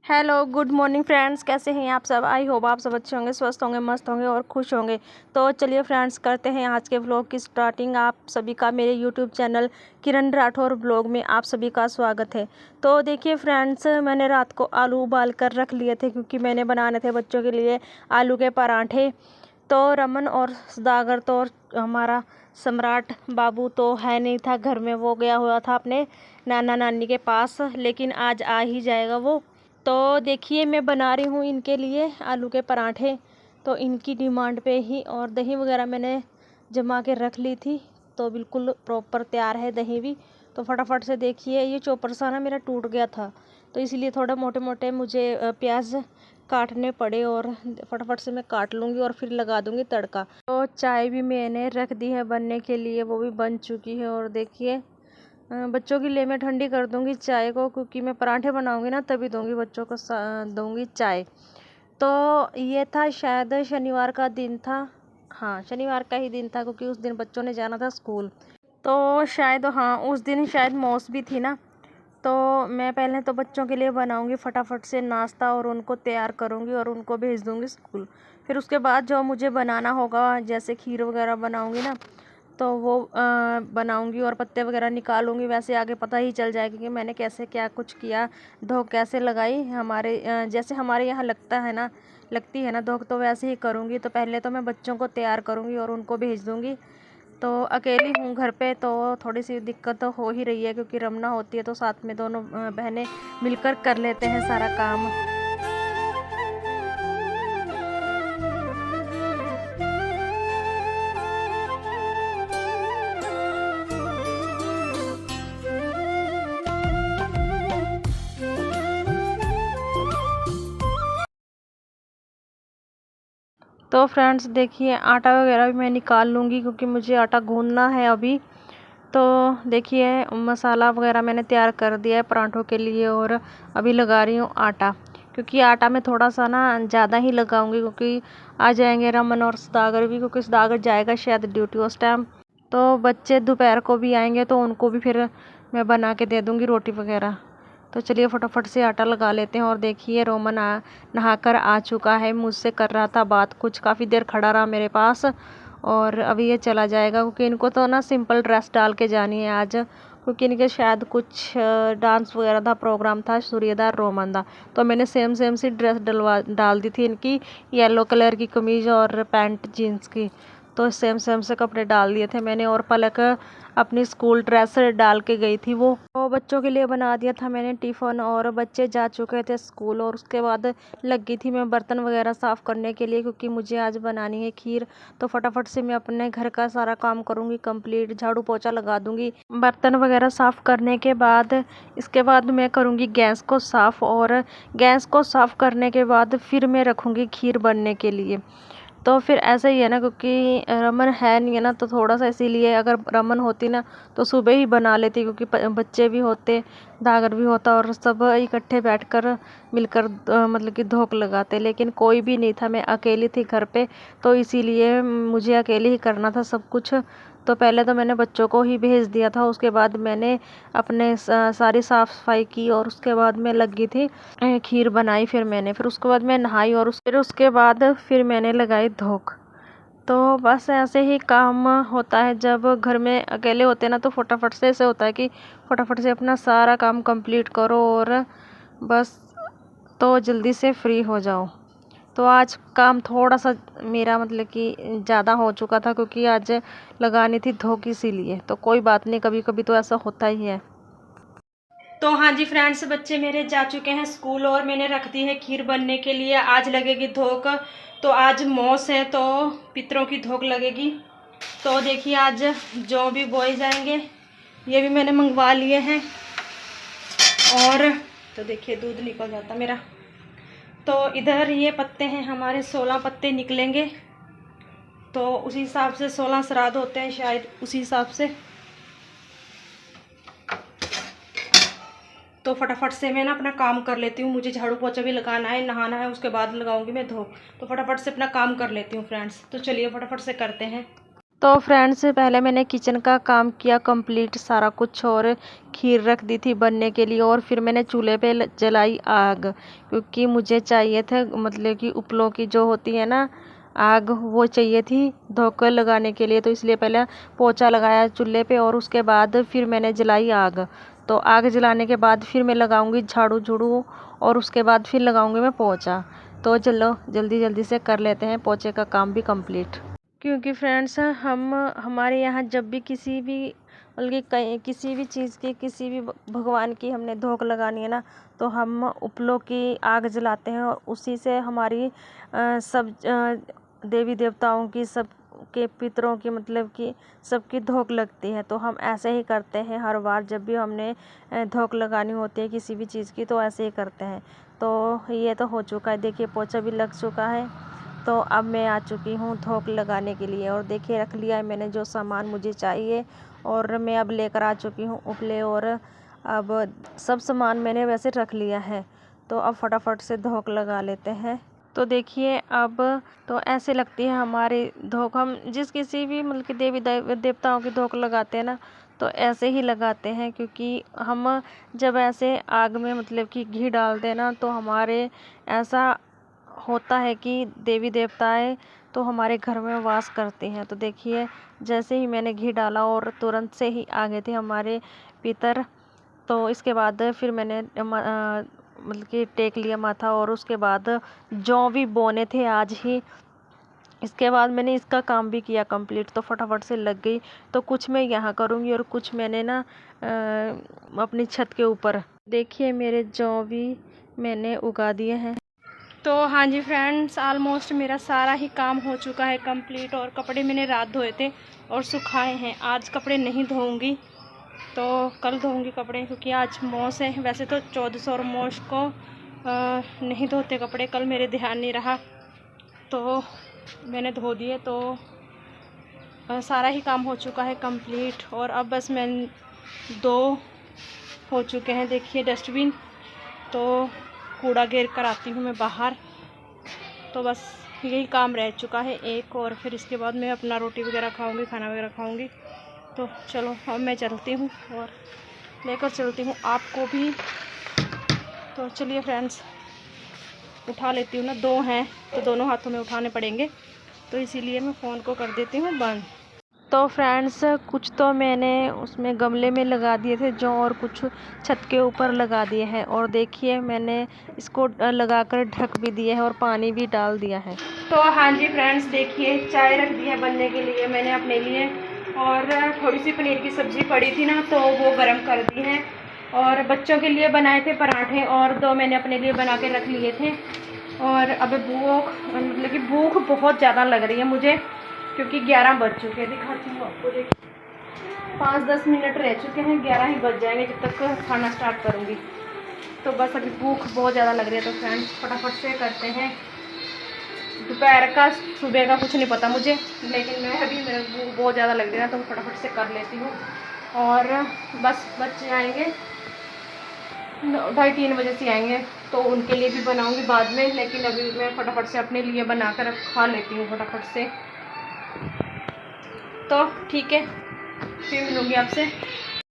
Hello good morning friends, कैसे हैं आप सब। आई होप आप सब अच्छे होंगे, स्वस्थ होंगे, मस्त होंगे और खुश होंगे। तो चलिए फ्रेंड्स, करते हैं आज के व्लॉग की स्टार्टिंग। आप सभी का मेरे यूट्यूब चैनल किरण राठौर व्लॉग में आप सभी का स्वागत है। तो देखिए फ्रेंड्स, मैंने रात को आलू उबाल कर रख लिए थे क्योंकि मैंने बनाने थे बच्चों के लिए आलू के पराठे। तो रमन और सौदागर तो हमारा सम्राट बाबू तो है नहीं था घर में, वो गया हुआ था अपने नाना नानी के पास, लेकिन आज आ ही जाएगा वो। तो देखिए मैं बना रही हूँ इनके लिए आलू के पराठे। तो इनकी डिमांड पे ही, और दही वगैरह मैंने जमा के रख ली थी, तो बिल्कुल प्रॉपर तैयार है दही भी। तो फटाफट से देखिए, ये चॉपर सा ना मेरा टूट गया था, तो इसलिए थोड़ा मोटे मोटे मुझे प्याज काटने पड़े, और फटाफट से मैं काट लूँगी और फिर लगा दूँगी तड़का। तो चाय भी मैंने रख दी है बनने के लिए, वो भी बन चुकी है। और देखिए बच्चों के लिए मैं ठंडी कर दूंगी चाय को, क्योंकि मैं पराठे बनाऊंगी ना तभी दूंगी बच्चों को दूंगी चाय। तो ये था शायद शनिवार का दिन था, हाँ शनिवार का ही दिन था, क्योंकि उस दिन बच्चों ने जाना था स्कूल। तो शायद हाँ उस दिन शायद मौस भी थी ना। तो मैं पहले तो बच्चों के लिए बनाऊंगी फटाफट से नाश्ता, और उनको तैयार करूंगी और उनको भेज दूंगी स्कूल। फिर उसके बाद जो मुझे बनाना होगा, जैसे खीर वगैरह बनाऊंगी ना, तो वो बनाऊंगी और पत्ते वगैरह निकालूंगी। वैसे आगे पता ही चल जाएगा कि मैंने कैसे क्या कुछ किया, धोख कैसे लगाई। हमारे जैसे हमारे यहाँ लगती है ना धोख, तो वैसे ही करूँगी। तो पहले तो मैं बच्चों को तैयार करूँगी और उनको भेज दूँगी। तो अकेली हूँ घर पे, तो थोड़ी सी दिक्कत तो हो ही रही है, क्योंकि रमना होती है तो साथ में दोनों बहनें मिलकर कर लेते हैं सारा काम। तो फ्रेंड्स देखिए, आटा वगैरह भी मैं निकाल लूँगी, क्योंकि मुझे आटा गूंदना है अभी। तो देखिए मसाला वगैरह मैंने तैयार कर दिया है पराठों के लिए, और अभी लगा रही हूँ आटा। क्योंकि आटा मैं थोड़ा सा ना ज़्यादा ही लगाऊंगी, क्योंकि आ जाएंगे रमन और सौदागर भी, क्योंकि सौदागर जाएगा शायद ड्यूटी उस टाइम। तो बच्चे दोपहर को भी आएंगे, तो उनको भी फिर मैं बना के दे दूँगी रोटी वगैरह। तो चलिए फटाफट से आटा लगा लेते हैं। और देखिए रोमन नहाकर आ चुका है, मुझसे कर रहा था बात, कुछ काफ़ी देर खड़ा रहा मेरे पास, और अभी ये चला जाएगा, क्योंकि इनको तो ना सिंपल ड्रेस डाल के जानी है आज, क्योंकि इनके शायद कुछ डांस वगैरह था, प्रोग्राम था सूर्यदा रोमन दा। तो मैंने सेम सेम सी ड्रेस डाल दी थी इनकी, येलो कलर की कमीज और पैंट जीन्स की। तो सेम सेम से कपड़े डाल दिए थे मैंने, और पलक अपनी स्कूल ड्रेस डाल के गई थी वो। तो बच्चों के लिए बना दिया था मैंने टिफ़िन, और बच्चे जा चुके थे स्कूल। और उसके बाद लगी थी मैं बर्तन वगैरह साफ़ करने के लिए, क्योंकि मुझे आज बनानी है खीर। तो फटाफट से मैं अपने घर का सारा काम करूँगी कंप्लीट, झाड़ू पोछा लगा दूँगी। बर्तन वगैरह साफ़ करने के बाद इसके बाद मैं करूँगी गैस को साफ़, और गैस को साफ़ करने के बाद फिर मैं रखूँगी खीर बनने के लिए। तो फिर ऐसा ही है ना, क्योंकि रमन है नहीं है ना, तो थोड़ा सा इसीलिए, अगर रमन होती ना तो सुबह ही बना लेती, क्योंकि बच्चे भी होते, दागर भी होता, और सब इकट्ठे बैठकर मिलकर मतलब कि धोख लगाते। लेकिन कोई भी नहीं था, मैं अकेली थी घर पे, तो इसीलिए मुझे अकेले ही करना था सब कुछ। तो पहले तो मैंने बच्चों को ही भेज दिया था, उसके बाद मैंने अपने सारी साफ़ सफाई की, और उसके बाद मैं लगी थी खीर बनाई। फिर उसके बाद मैं नहाई, और फिर उसके बाद फिर मैंने लगाई धोख। तो बस ऐसे ही काम होता है जब घर में अकेले होते हैं ना, तो फटाफट से ऐसे होता है कि फटाफट से अपना सारा काम कंप्लीट करो, और बस तो जल्दी से फ्री हो जाओ। तो आज काम थोड़ा सा मेरा मतलब कि ज़्यादा हो चुका था, क्योंकि आज लगानी थी धोख, इसीलिए। तो कोई बात नहीं, कभी कभी तो ऐसा होता ही है। तो हाँ जी फ्रेंड्स, बच्चे मेरे जा चुके हैं स्कूल, और मैंने रख दी है खीर बनने के लिए। आज लगेगी धोख, तो आज मौस है तो पितरों की धोख लगेगी। तो देखिए आज जौ भी बोए जाएंगे, ये भी मैंने मंगवा लिए हैं। और तो देखिए दूध निकल जाता मेरा। तो इधर ये पत्ते हैं हमारे, 16 पत्ते निकलेंगे, तो उसी हिसाब से 16 श्राद्ध होते हैं शायद, उसी हिसाब से। तो फटाफट से मैं ना अपना काम कर लेती हूँ, मुझे झाड़ू पोछा भी लगाना है, नहाना है, उसके बाद लगाऊंगी मैं धोख। तो फटाफट से अपना काम कर लेती हूँ फ्रेंड्स। तो चलिए फटाफट से करते हैं। तो फ्रेंड्स पहले मैंने किचन का काम किया कंप्लीट सारा कुछ, और खीर रख दी थी बनने के लिए, और फिर मैंने चूल्हे पे जलाई आग, क्योंकि मुझे चाहिए थे मतलब कि उपलों की जो होती है ना आग, वो चाहिए थी धोकर लगाने के लिए। तो इसलिए पहले पोछा लगाया चूल्हे पे, और उसके बाद फिर मैंने जलाई आग। तो आग जलाने के बाद फिर मैं लगाऊंगी झाड़ू झूड़ू, और उसके बाद फिर लगाऊंगी मैं पोछा। तो चलो जल्दी जल्दी से कर लेते हैं पोछे का काम भी कंप्लीट, क्योंकि फ्रेंड्स हम हमारे यहाँ जब भी किसी भी बल्कि कहीं किसी भी चीज़ की किसी भी भगवान की हमने धोख लगानी है ना, तो हम उपलों की आग जलाते हैं, और उसी से हमारी सब देवी देवताओं की, सब के पितरों की मतलब कि सबकी धोख लगती है। तो हम ऐसे ही करते हैं हर बार जब भी हमने धोख लगानी होती है किसी भी चीज़ की, तो ऐसे ही करते हैं। तो ये तो हो चुका है, देखिए पोछा भी लग चुका है। तो अब मैं आ चुकी हूँ धोख लगाने के लिए, और देखिए रख लिया है मैंने जो सामान मुझे चाहिए, और मैं अब लेकर आ चुकी हूँ उपले, और अब सब सामान मैंने वैसे रख लिया है। तो अब फटाफट से धोख लगा लेते हैं। तो देखिए अब तो ऐसे लगती है हमारी धोख, हम जिस किसी भी मतलब कि देवी देवताओं की धोख लगाते हैं ना, तो ऐसे ही लगाते हैं, क्योंकि हम जब ऐसे आग में मतलब कि घी डालते हैं ना, तो हमारे ऐसा होता है कि देवी देवताएं तो हमारे घर में वास करती हैं। तो देखिए जैसे ही मैंने घी डाला और तुरंत से ही आ गए थे हमारे पितर। तो इसके बाद फिर मैंने मतलब कि टेक लिया माथा, और उसके बाद जौ भी बोने थे आज ही। इसके बाद मैंने इसका काम भी किया कंप्लीट, तो फटाफट से लग गई। तो कुछ मैं यहाँ करूँगी और कुछ मैंने ना अपनी छत के ऊपर, देखिए मेरे जौ भी मैंने उगा दिए हैं। तो हाँ जी फ्रेंड्स, ऑलमोस्ट मेरा सारा ही काम हो चुका है कंप्लीट, और कपड़े मैंने रात धोए थे और सुखाए हैं। आज कपड़े नहीं धोऊंगी, तो कल धोऊंगी कपड़े, क्योंकि आज मौस है। वैसे तो 1400 और मौस को नहीं धोते कपड़े, कल मेरे ध्यान नहीं रहा तो मैंने धो दिए। तो सारा ही काम हो चुका है कंप्लीट, और अब बस मैं 2 हो चुके हैं। देखिए डस्टबिन, तो कूड़ा घेर कर आती हूँ मैं बाहर। तो बस यही काम रह चुका है एक, और फिर इसके बाद मैं अपना रोटी वगैरह खाऊंगी, खाना वगैरह खाऊंगी। तो चलो अब मैं चलती हूँ और लेकर चलती हूँ आपको भी। तो चलिए फ्रेंड्स, उठा लेती हूँ ना, 2 हैं तो दोनों हाथों में उठाने पड़ेंगे, तो इसीलिए मैं फ़ोन को कर देती हूँ बंद। तो फ्रेंड्स कुछ तो मैंने उसमें गमले में लगा दिए थे जो, और कुछ छत के ऊपर लगा दिए हैं। और देखिए मैंने इसको लगाकर ढक भी दिया है और पानी भी डाल दिया है। तो हाँ जी फ्रेंड्स, देखिए चाय रख दी है बनने के लिए मैंने अपने लिए, और थोड़ी सी पनीर की सब्ज़ी पड़ी थी ना, तो वो गर्म कर दी है। और बच्चों के लिए बनाए थे पराठे, और 2 मैंने अपने लिए बना के रख लिए थे। और अब भूख मतलब कि भूख बहुत ज़्यादा लग रही है मुझे, क्योंकि 11 बज चुके हैं। दिखाती हूँ आपको, देखिए 5-10 मिनट रह चुके हैं, 11 ही बज जाएंगे जब तक खाना स्टार्ट करूँगी। तो बस अभी भूख बहुत ज़्यादा लग रही है। तो फ्रेंड्स फटाफट से करते हैं। दोपहर का सुबह का कुछ नहीं पता मुझे, लेकिन मैं अभी मेरे भूख बहुत ज़्यादा लग रही है, तो फटाफट से कर लेती हूँ। और बस बच्चे आएंगे 2:30-3 बजे से आएंगे, तो उनके लिए भी बनाऊँगी बाद में, लेकिन अभी मैं फटाफट से अपने लिए बना कर खा लेती हूँ फटाफट से। तो ठीक है, फिर मिलूँगी आपसे।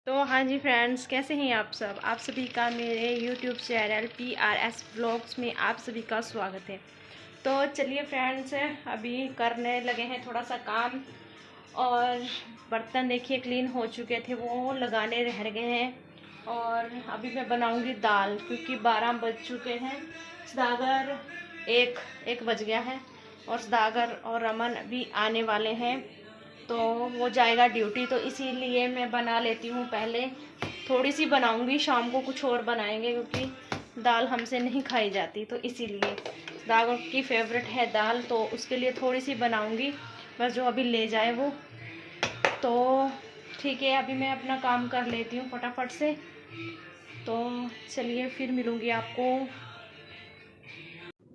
तो हाँ जी फ्रेंड्स, कैसे हैं आप सब? आप सभी का मेरे YouTube चैनल PRS व्लॉग्स में आप सभी का स्वागत है। तो चलिए फ्रेंड्स, अभी करने लगे हैं थोड़ा सा काम, और बर्तन देखिए क्लीन हो चुके थे, वो लगाने रह गए हैं। और अभी मैं बनाऊंगी दाल, क्योंकि 12 बज चुके हैं। सदागर 1 बज गया है, और सदागर और रमन भी आने वाले हैं, तो वो जाएगा ड्यूटी, तो इसीलिए मैं बना लेती हूँ पहले। थोड़ी सी बनाऊंगी, शाम को कुछ और बनाएंगे, क्योंकि दाल हमसे नहीं खाई जाती, तो इसीलिए दाल की फेवरेट है दाल, तो उसके लिए थोड़ी सी बनाऊंगी, बस जो अभी ले जाए वो। तो ठीक है, अभी मैं अपना काम कर लेती हूँ फटाफट से। तो चलिए फिर मिलूँगी आपको।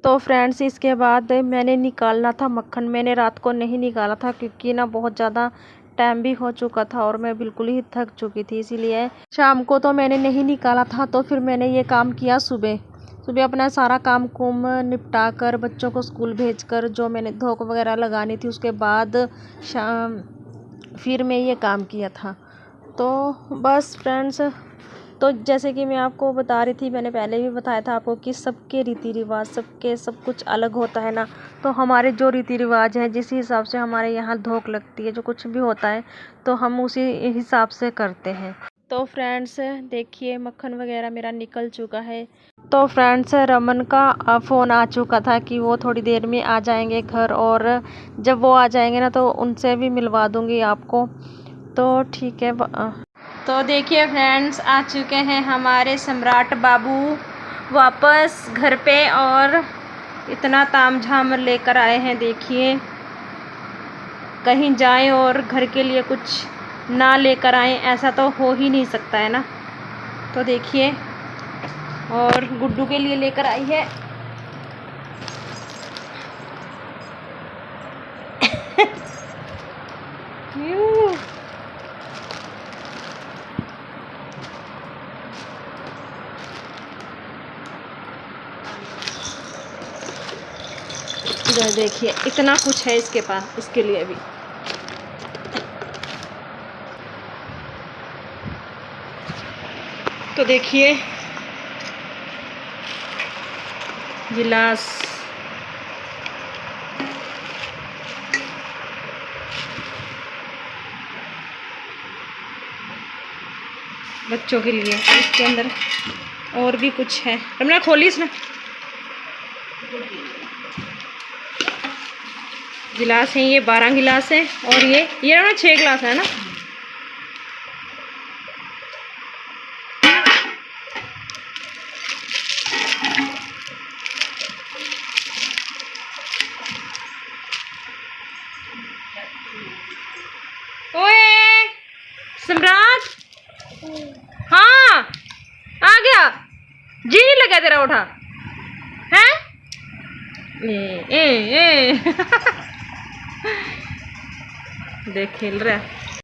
तो फ्रेंड्स इसके बाद मैंने निकालना था मक्खन, मैंने रात को नहीं निकाला था, क्योंकि ना बहुत ज़्यादा टाइम भी हो चुका था और मैं बिल्कुल ही थक चुकी थी, इसीलिए शाम को तो मैंने नहीं निकाला था। तो फिर मैंने ये काम किया सुबह सुबह, अपना सारा काम कुम निपटा कर बच्चों को स्कूल भेज कर, जो मैंने धोख वगैरह लगानी थी, उसके बाद शाम फिर मैं ये काम किया था। तो बस फ्रेंड्स, तो जैसे कि मैं आपको बता रही थी, मैंने पहले भी बताया था आपको कि सबके रीति रिवाज सबके सब कुछ अलग होता है ना। तो हमारे जो रीति रिवाज हैं, जिस हिसाब से हमारे यहाँ धोक लगती है, जो कुछ भी होता है, तो हम उसी हिसाब से करते हैं। तो फ्रेंड्स देखिए, मक्खन वगैरह मेरा निकल चुका है। तो फ्रेंड्स रमन का फ़ोन आ चुका था कि वो थोड़ी देर में आ जाएंगे घर, और जब वो आ जाएंगे ना तो उनसे भी मिलवा दूँगी आपको। तो ठीक है। तो देखिए फ्रेंड्स, आ चुके हैं हमारे सम्राट बाबू वापस घर पे, और इतना तामझाम लेकर आए हैं। देखिए, कहीं जाएं और घर के लिए कुछ ना लेकर आएं, ऐसा तो हो ही नहीं सकता है ना। तो देखिए, और गुड्डू के लिए लेकर आई है इधर देखिए, इतना कुछ है इसके पास, इसके लिए भी। तो देखिए, गिलास, बच्चों के लिए इसके अंदर और भी कुछ है। रमना खोली इसमें, गिलास हैं ये 12 गिलास है, और ये ना 6 गिलास है ना। ओए सम्राट, हाँ आ गया, जी नहीं लगा तेरा उठा है। ए, ए, ए। देख खेल रहा है।